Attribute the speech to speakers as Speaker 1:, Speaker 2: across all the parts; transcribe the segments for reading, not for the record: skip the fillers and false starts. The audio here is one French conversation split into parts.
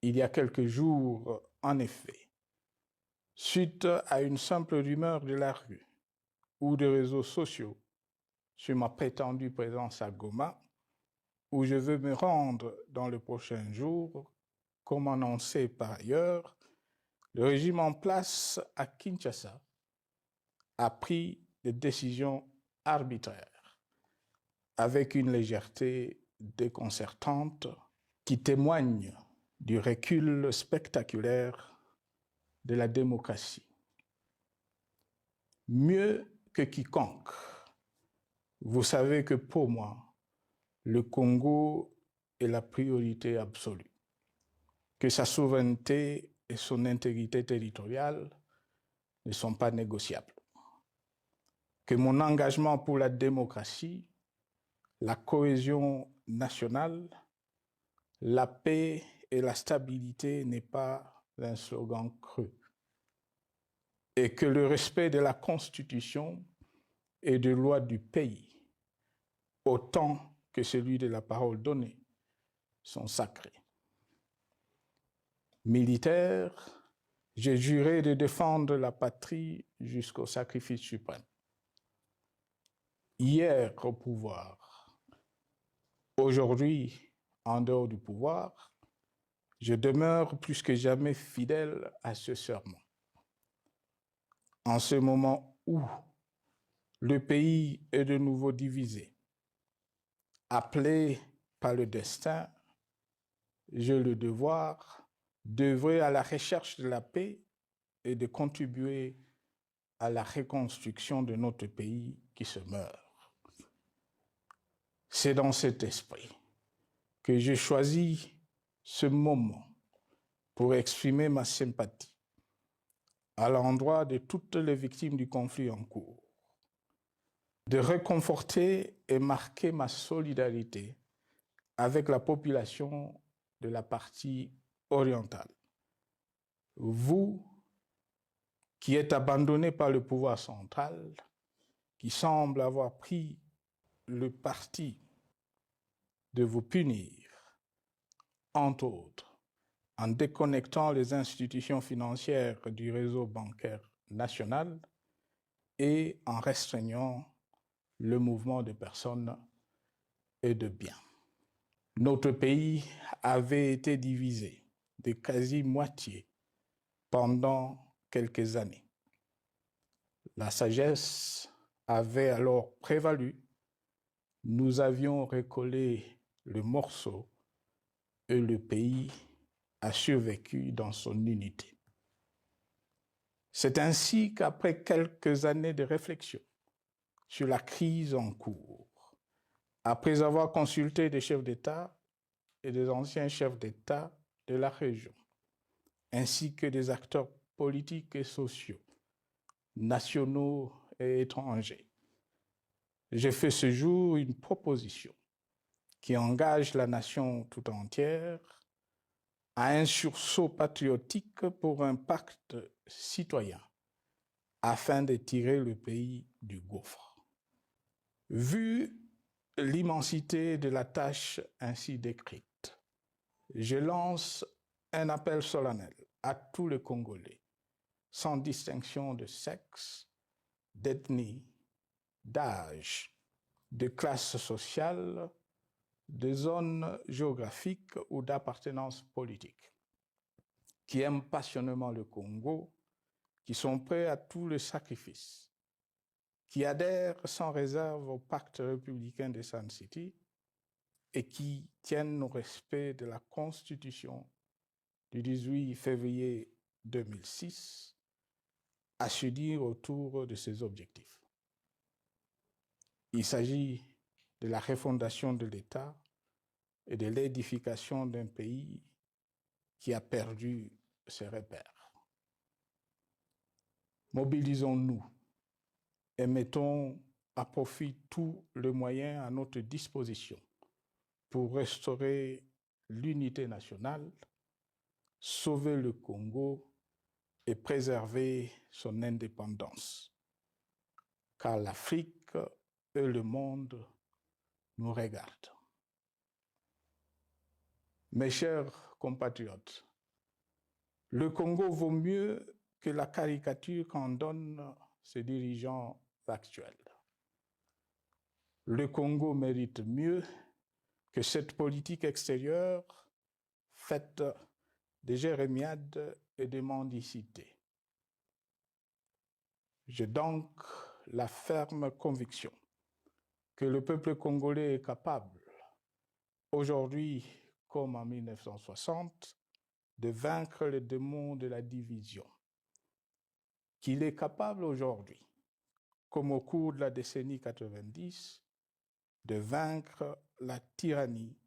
Speaker 1: il y a quelques jours, en effet, suite à une simple rumeur de la rue ou des réseaux sociaux sur ma prétendue présence à Goma, où je veux me rendre dans les prochains jours, comme annoncé par ailleurs, le régime en place à Kinshasa a pris des décisions arbitraires avec une légèreté déconcertante qui témoigne du recul spectaculaire de la démocratie. Mieux que quiconque, vous savez que pour moi, le Congo est la priorité absolue, que sa souveraineté et son intégrité territoriale ne sont pas négociables, que mon engagement pour la démocratie, la cohésion nationale, la paix et la stabilité n'est pas un slogan creux, et que le respect de la Constitution et des lois du pays, autant que celui de la parole donnée, sont sacrés. Militaire, j'ai juré de défendre la patrie jusqu'au sacrifice suprême. Hier au pouvoir, aujourd'hui en dehors du pouvoir, je demeure plus que jamais fidèle à ce serment. En ce moment où le pays est de nouveau divisé, appelé par le destin, j'ai le devoir d'œuvrer à la recherche de la paix et de contribuer à la reconstruction de notre pays qui se meurt. C'est dans cet esprit que j'ai choisi ce moment pour exprimer ma sympathie à l'endroit de toutes les victimes du conflit en cours, de réconforter et marquer ma solidarité avec la population de la partie orientale. Vous, qui êtes abandonnés par le pouvoir central, qui semble avoir pris le parti de vous punir, entre autres, en déconnectant les institutions financières du réseau bancaire national et en restreignant le mouvement de personnes et de biens. Notre pays avait été divisé de quasi-moitié pendant quelques années. La sagesse avait alors prévalu. Nous avions recollé le morceau et le pays a survécu dans son unité. C'est ainsi qu'après quelques années de réflexion sur la crise en cours, après avoir consulté des chefs d'État et des anciens chefs d'État de la région, ainsi que des acteurs politiques et sociaux, nationaux et étrangers, j'ai fait ce jour une proposition qui engage la nation tout entière à un sursaut patriotique pour un pacte citoyen afin de tirer le pays du gouffre. Vu l'immensité de la tâche ainsi décrite, je lance un appel solennel à tous les Congolais, sans distinction de sexe, d'ethnie, d'âge, de classe sociale, de zone géographique ou d'appartenance politique, qui aiment passionnément le Congo, qui sont prêts à tous les sacrifices, qui adhèrent sans réserve au pacte républicain de Sun City et qui tiennent au respect de la Constitution du 18 février 2006, à se dire autour de ces objectifs. Il s'agit de la refondation de l'État et de l'édification d'un pays qui a perdu ses repères. Mobilisons-nous et mettons à profit tous les moyens à notre disposition pour restaurer l'unité nationale, sauver le Congo et préserver son indépendance. Car l'Afrique et le monde nous regardent. Mes chers compatriotes, Le Congo vaut mieux que la caricature qu'en donnent ses dirigeants actuels. Le Congo mérite mieux que cette politique extérieure faite de jérémiades et de mendicité. J'ai donc la ferme conviction que le peuple congolais est capable, aujourd'hui comme en 1960, de vaincre le démon de la division, qu'il est capable aujourd'hui, comme au cours de la décennie 90, de vaincre la tyrannie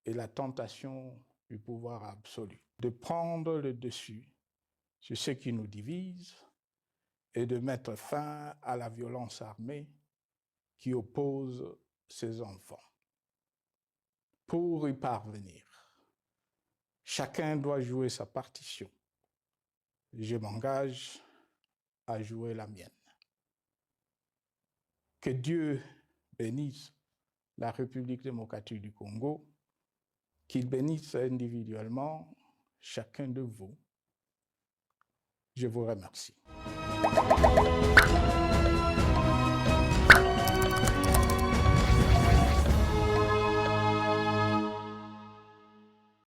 Speaker 1: et la tentation du pouvoir absolu, de prendre le dessus sur ce qui nous divise et de mettre fin à la violence armée qui oppose ses enfants. Pour y parvenir, chacun doit jouer sa partition. Je m'engage à jouer la mienne. Que Dieu bénisse la République démocratique du Congo, qu'il bénisse individuellement chacun de vous. Je vous remercie.